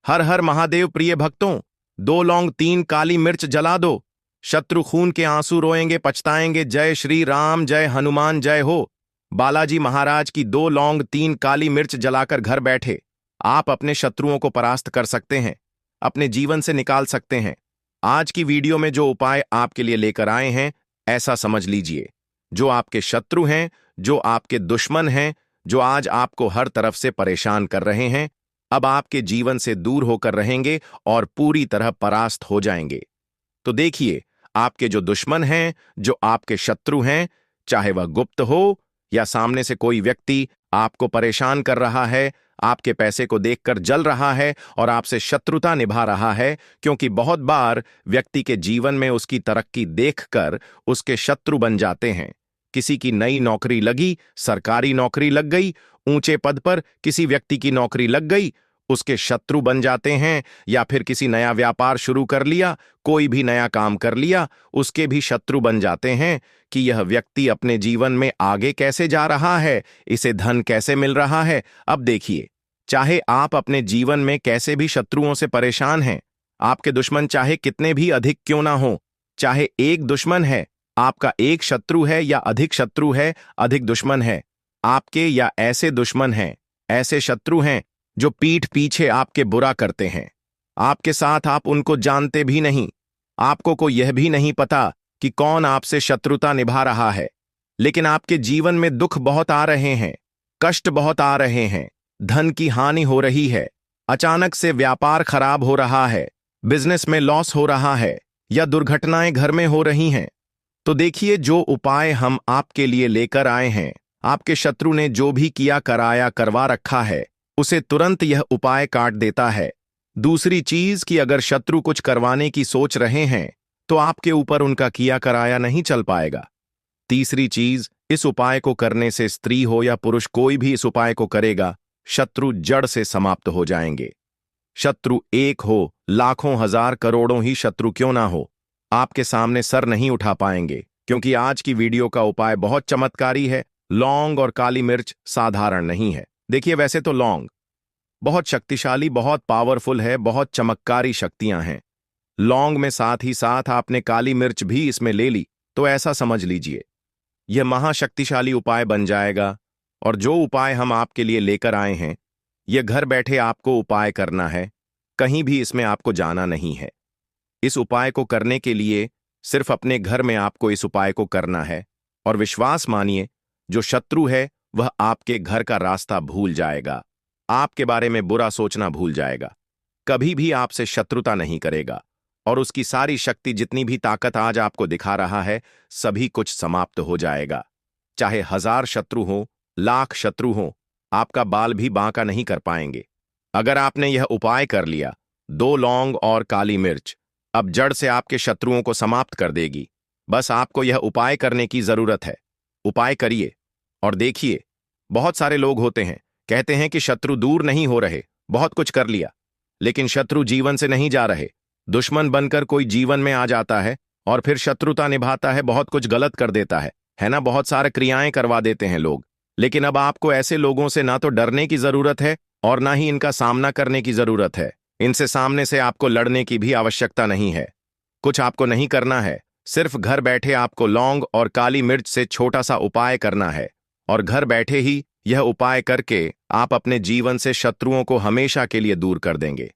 हर हर महादेव प्रिय भक्तों, 2 लौंग 3 काली मिर्च जला दो। शत्रु खून के आंसू रोएंगे, पछताएंगे। जय श्री राम, जय हनुमान, जय हो। बालाजी महाराज की 2 लौंग 3 काली मिर्च जलाकर घर बैठे आप अपने शत्रुओं को परास्त कर सकते हैं, अपने जीवन से निकाल सकते हैं। आज की वीडियो में जो उपाय आपके लिए लेकर आए हैं, ऐसा समझ लीजिए, जो आपके शत्रु हैं, जो आपके दुश्मन हैं, जो आज आपको हर तरफ से परेशान कर रहे हैं, अब आपके जीवन से दूर होकर रहेंगे और पूरी तरह परास्त हो जाएंगे। तो देखिए, आपके जो दुश्मन हैं, जो आपके शत्रु हैं, चाहे वह गुप्त हो या सामने से कोई व्यक्ति आपको परेशान कर रहा है, आपके पैसे को देखकर जल रहा है और आपसे शत्रुता निभा रहा है, क्योंकि बहुत बार व्यक्ति के जीवन में उसकी तरक्की देखकर उसके शत्रु बन जाते हैं। किसी की नई नौकरी लगी, सरकारी नौकरी लग गई, ऊंचे पद पर किसी व्यक्ति की नौकरी लग गई, उसके शत्रु बन जाते हैं। या फिर किसी नया व्यापार शुरू कर लिया, कोई भी नया काम कर लिया, उसके भी शत्रु बन जाते हैं कि यह व्यक्ति अपने जीवन में आगे कैसे जा रहा है, इसे धन कैसे मिल रहा है। अब देखिए, चाहे आप अपने जीवन में कैसे भी शत्रुओं से परेशान हैं, आपके दुश्मन चाहे कितने भी अधिक क्यों ना हो, चाहे एक दुश्मन है, आपका एक शत्रु है या अधिक शत्रु है, अधिक दुश्मन है आपके, या ऐसे दुश्मन हैं, ऐसे शत्रु हैं जो पीठ पीछे आपके बुरा करते हैं, आपके साथ आप उनको जानते भी नहीं, आपको को यह भी नहीं पता कि कौन आपसे शत्रुता निभा रहा है, लेकिन आपके जीवन में दुख बहुत आ रहे हैं, कष्ट बहुत आ रहे हैं, धन की हानि हो रही है, अचानक से व्यापार खराब हो रहा है, बिजनेस में लॉस हो रहा है, या दुर्घटनाएं घर में हो रही हैं। तो देखिए, जो उपाय हम आपके लिए लेकर आए हैं, आपके शत्रु ने जो भी किया कराया करवा रखा है, उसे तुरंत यह उपाय काट देता है। दूसरी चीज कि अगर शत्रु कुछ करवाने की सोच रहे हैं, तो आपके ऊपर उनका किया कराया नहीं चल पाएगा। तीसरी चीज, इस उपाय को करने से स्त्री हो या पुरुष कोई भी इस उपाय को करेगा, शत्रु जड़ से समाप्त हो जाएंगे। शत्रु एक हो, लाखों हजार करोड़ों ही शत्रु क्यों ना हो, आपके सामने सर नहीं उठा पाएंगे, क्योंकि आज की वीडियो का उपाय बहुत चमत्कारी है। लौंग और काली मिर्च साधारण नहीं है। देखिए, वैसे तो लौंग बहुत शक्तिशाली, बहुत पावरफुल है, बहुत चमत्कारी शक्तियां हैं। लौंग में साथ ही साथ आपने काली मिर्च भी इसमें ले ली, तो ऐसा समझ लीजिए यह महाशक्तिशाली उपाय बन जाएगा। और जो उपाय हम आपके लिए लेकर आए हैं, यह घर बैठे आपको उपाय करना है, कहीं भी इसमें आपको जाना नहीं है। इस उपाय को करने के लिए सिर्फ अपने घर में आपको इस उपाय को करना है, और विश्वास मानिए, जो शत्रु है वह आपके घर का रास्ता भूल जाएगा, आपके बारे में बुरा सोचना भूल जाएगा, कभी भी आपसे शत्रुता नहीं करेगा, और उसकी सारी शक्ति, जितनी भी ताकत आज आपको दिखा रहा है, सभी कुछ समाप्त हो जाएगा। चाहे 1000 शत्रु हो, लाख शत्रु हो, आपका बाल भी बांका नहीं कर पाएंगे। अगर आपने यह उपाय कर लिया, 2 लौंग और काली मिर्च अब जड़ से आपके शत्रुओं को समाप्त कर देगी। बस आपको यह उपाय करने की जरूरत है। उपाय करिए और देखिए। बहुत सारे लोग होते हैं, कहते हैं कि शत्रु दूर नहीं हो रहे, बहुत कुछ कर लिया, लेकिन शत्रु जीवन से नहीं जा रहे। दुश्मन बनकर कोई जीवन में आ जाता है और फिर शत्रुता निभाता है, बहुत कुछ गलत कर देता है ना, बहुत सारे क्रियाएं करवा देते हैं लोग। लेकिन अब आपको ऐसे लोगों से ना तो डरने की जरूरत है और ना ही इनका सामना करने की जरूरत है। इनसे सामने से आपको लड़ने की भी आवश्यकता नहीं है। कुछ आपको नहीं करना है, सिर्फ घर बैठे आपको लौंग और काली मिर्च से छोटा सा उपाय करना है, और घर बैठे ही यह उपाय करके आप अपने जीवन से शत्रुओं को हमेशा के लिए दूर कर देंगे।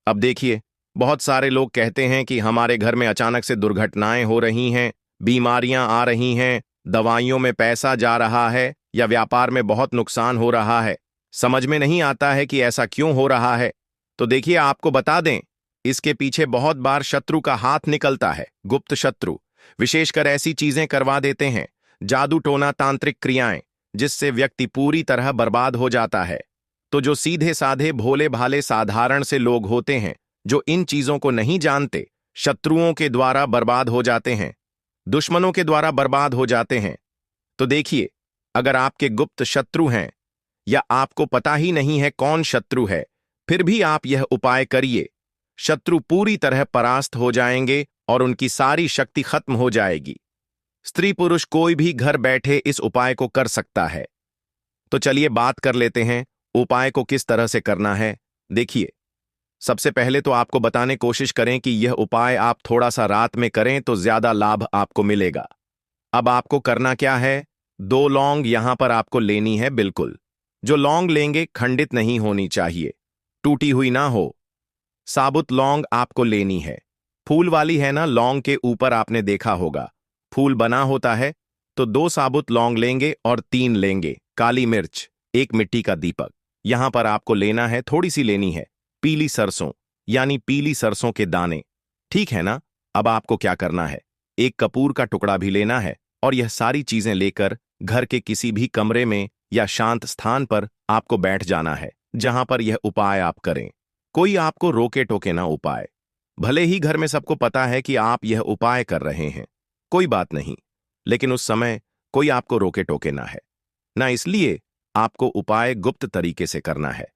अब देखिए, बहुत सारे लोग कहते हैं कि हमारे घर में अचानक से दुर्घटनाएं हो रही हैं, बीमारियां आ रही हैं, दवाइयों में पैसा जा रहा है, या व्यापार में बहुत नुकसान हो रहा है। समझ में नहीं आता है कि ऐसा क्यों हो रहा है। तो देखिए, आपको बता दें, इसके पीछे बहुत बार शत्रु का हाथ निकलता है। गुप्त शत्रु विशेषकर ऐसी चीजें करवा देते हैं, जादू टोना तांत्रिक क्रियाएं, जिससे व्यक्ति पूरी तरह बर्बाद हो जाता है। तो जो सीधे साधे भोले भाले साधारण से लोग होते हैं, जो इन चीजों को नहीं जानते, शत्रुओं के द्वारा बर्बाद हो जाते हैं, दुश्मनों के द्वारा बर्बाद हो जाते हैं। तो देखिए, अगर आपके गुप्त शत्रु हैं या आपको पता ही नहीं है कौन शत्रु है, फिर भी आप यह उपाय करिए, शत्रु पूरी तरह परास्त हो जाएंगे और उनकी सारी शक्ति खत्म हो जाएगी। स्त्री पुरुष कोई भी घर बैठे इस उपाय को कर सकता है। तो चलिए बात कर लेते हैं उपाय को किस तरह से करना है। देखिए, सबसे पहले तो आपको बताने कोशिश करें कि यह उपाय आप थोड़ा सा रात में करें तो ज्यादा लाभ आपको मिलेगा। अब आपको करना क्या है? 2 लौंग यहां पर आपको लेनी है, बिल्कुल। जो लौंग लेंगे खंडित नहीं होनी चाहिए, टूटी हुई ना हो। साबुत लौंग आपको लेनी है। फूल वाली है ना, लौंग के ऊपर आपने देखा होगा फूल बना होता है। तो 2 साबुत लौंग लेंगे और 3 लेंगे काली मिर्च, एक मिट्टी का दीपक। यहां पर आपको लेना है, थोड़ी सी लेनी है पीली सरसों, यानी पीली सरसों के दाने। ठीक है ना? अब आपको क्या करना है? एक कपूर का टुकड़ा भी लेना है और यह सारी चीजें लेकर घर के किसी भी कमरे में या शांत स्थान पर आपको बैठ जाना है, जहां पर यह उपाय आप करें। कोई आपको रोके टोके ना उपाय। भले ही घर में सबको पता है कि आप यह उपाय कर रहे हैं, कोई बात नहीं, लेकिन उस समय कोई आपको रोके टोके ना है ना, इसलिए आपको उपाय गुप्त तरीके से करना है।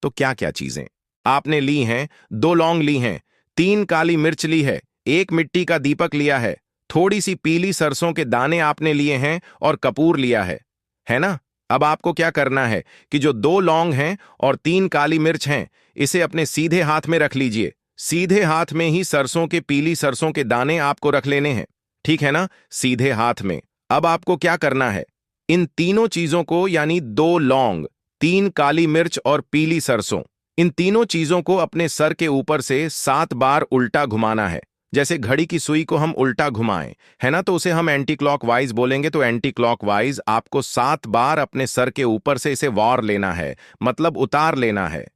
तो क्या क्या चीजें आपने ली हैं? 2 लौंग ली हैं, 3 काली मिर्च ली है, एक मिट्टी का दीपक लिया है, थोड़ी सी पीली सरसों के दाने आपने लिए हैं और कपूर लिया है ना? अब आपको क्या करना है कि जो 2 लौंग हैं और 3 काली मिर्च हैं, इसे अपने सीधे हाथ में रख लीजिए। सीधे हाथ में ही सरसों के पीली सरसों के दाने आपको रख लेने हैं, ठीक है ना? सीधे हाथ में। अब आपको क्या करना है? इन तीनों चीजों को, यानी 2 लौंग, 3 काली मिर्च और पीली सरसों, इन तीनों चीजों को अपने सर के ऊपर से 7 बार उल्टा घुमाना है। जैसे घड़ी की सुई को हम उल्टा घुमाएं, है ना, तो उसे हम एंटी क्लॉकवाइज बोलेंगे। तो एंटी क्लॉकवाइज आपको 7 बार अपने सर के ऊपर से इसे वार लेना है, मतलब उतार लेना है।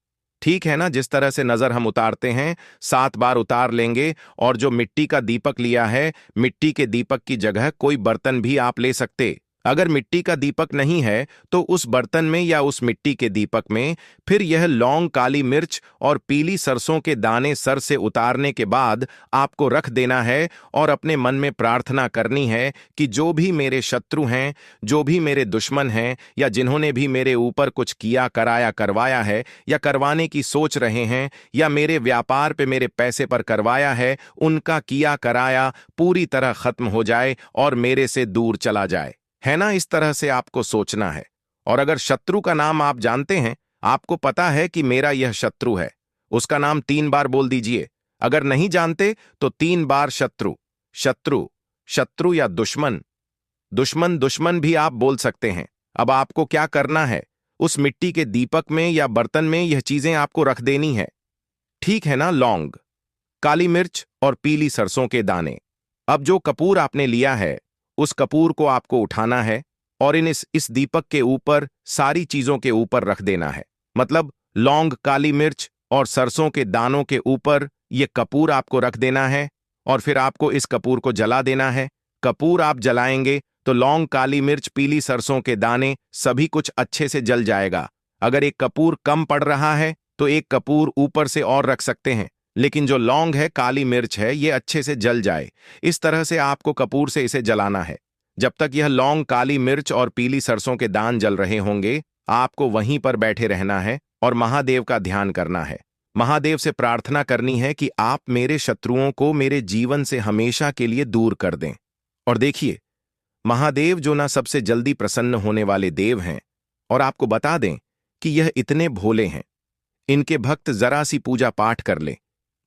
ठीक है ना? जिस तरह से नजर हम उतारते हैं, 7 बार उतार लेंगे। और जो मिट्टी का दीपक लिया है, मिट्टी के दीपक की जगह कोई बर्तन भी आप ले सकते। अगर मिट्टी का दीपक नहीं है तो उस बर्तन में या उस मिट्टी के दीपक में फिर यह लौंग, काली मिर्च और पीली सरसों के दाने सर से उतारने के बाद आपको रख देना है और अपने मन में प्रार्थना करनी है कि जो भी मेरे शत्रु हैं, जो भी मेरे दुश्मन हैं, या जिन्होंने भी मेरे ऊपर कुछ किया, कराया, करवाया है, या करवाने की सोच रहे हैं, या मेरे व्यापार पे, मेरे पैसे पर करवाया है, उनका किया कराया पूरी तरह खत्म हो जाए और मेरे से दूर चला जाए। है ना? इस तरह से आपको सोचना है। और अगर शत्रु का नाम आप जानते हैं, आपको पता है कि मेरा यह शत्रु है, उसका नाम 3 बार बोल दीजिए। अगर नहीं जानते तो 3 बार शत्रु, शत्रु, शत्रु या दुश्मन, दुश्मन, दुश्मन भी आप बोल सकते हैं। अब आपको क्या करना है? उस मिट्टी के दीपक में या बर्तन में यह चीजें आपको रख देनी है। ठीक है ना? लौंग, काली मिर्च और पीली सरसों के दाने। अब जो कपूर आपने लिया है, उस कपूर को आपको उठाना है और इस दीपक के ऊपर, सारी चीजों के ऊपर रख देना है। मतलब लौंग, काली मिर्च और सरसों के दानों के ऊपर यह कपूर आपको रख देना है और फिर आपको इस कपूर को जला देना है। कपूर आप जलाएंगे तो लौंग, काली मिर्च, पीली सरसों के दाने, सभी कुछ अच्छे से जल जाएगा। अगर एक कपूर कम पड़ रहा है तो एक कपूर ऊपर से और रख सकते हैं, लेकिन जो लौंग है, काली मिर्च है, ये अच्छे से जल जाए। इस तरह से आपको कपूर से इसे जलाना है। जब तक यह लौंग, काली मिर्च और पीली सरसों के दान जल रहे होंगे, आपको वहीं पर बैठे रहना है और महादेव का ध्यान करना है। महादेव से प्रार्थना करनी है कि आप मेरे शत्रुओं को मेरे जीवन से हमेशा के लिए दूर कर दें। और देखिए, महादेव जो ना सबसे जल्दी प्रसन्न होने वाले देव हैं, और आपको बता दें कि यह इतने भोले हैं, इनके भक्त जरा सी पूजा पाठ कर लें,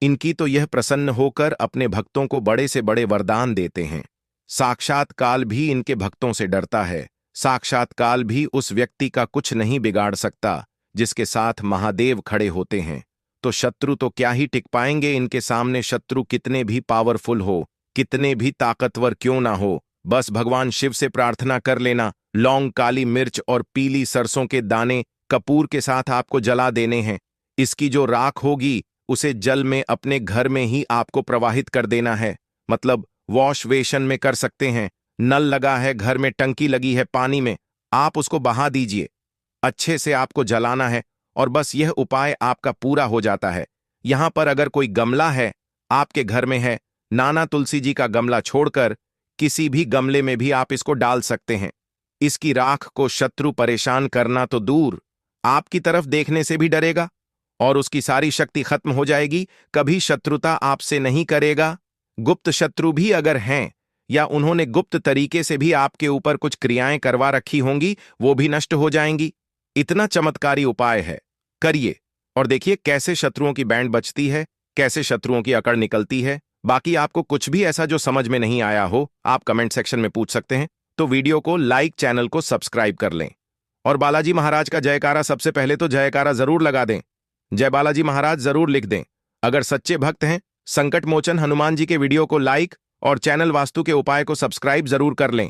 इनकी तो यह प्रसन्न होकर अपने भक्तों को बड़े से बड़े वरदान देते हैं। साक्षात काल भी इनके भक्तों से डरता है। साक्षात काल भी उस व्यक्ति का कुछ नहीं बिगाड़ सकता जिसके साथ महादेव खड़े होते हैं। तो शत्रु तो क्या ही टिक पाएंगे इनके सामने। शत्रु कितने भी पावरफुल हो, कितने भी ताकतवर क्यों ना हो, बस भगवान शिव से प्रार्थना कर लेना। लौंग, काली मिर्च और पीली सरसों के दाने कपूर के साथ आपको जला देने हैं। इसकी जो राख होगी उसे जल में अपने घर में ही आपको प्रवाहित कर देना है। मतलब वॉश बेसिन में कर सकते हैं, नल लगा है घर में, टंकी लगी है पानी में, आप उसको बहा दीजिए। अच्छे से आपको जलाना है और बस यह उपाय आपका पूरा हो जाता है। यहां पर अगर कोई गमला है आपके घर में है, नाना तुलसी जी का गमला छोड़कर किसी भी गमले में भी आप इसको डाल सकते हैं। इसकी राख को शत्रु परेशान करना तो दूर, आपकी तरफ देखने से भी डरेगा और उसकी सारी शक्ति खत्म हो जाएगी। कभी शत्रुता आपसे नहीं करेगा। गुप्त शत्रु भी अगर हैं या उन्होंने गुप्त तरीके से भी आपके ऊपर कुछ क्रियाएं करवा रखी होंगी, वो भी नष्ट हो जाएंगी। इतना चमत्कारी उपाय है, करिए और देखिए कैसे शत्रुओं की बैंड बचती है, कैसे शत्रुओं की अकड़ निकलती है। बाकी आपको कुछ भी ऐसा जो समझ में नहीं आया हो, आप कमेंट सेक्शन में पूछ सकते हैं। तो वीडियो को लाइक, चैनल को सब्सक्राइब कर लें और बालाजी महाराज का जयकारा सबसे पहले तो जयकारा जरूर लगा दें। जय बालाजी महाराज जरूर लिख दें। अगर सच्चे भक्त हैं, संकट मोचन हनुमान जी के वीडियो को लाइक और चैनल वास्तु के उपाय को सब्सक्राइब जरूर कर लें।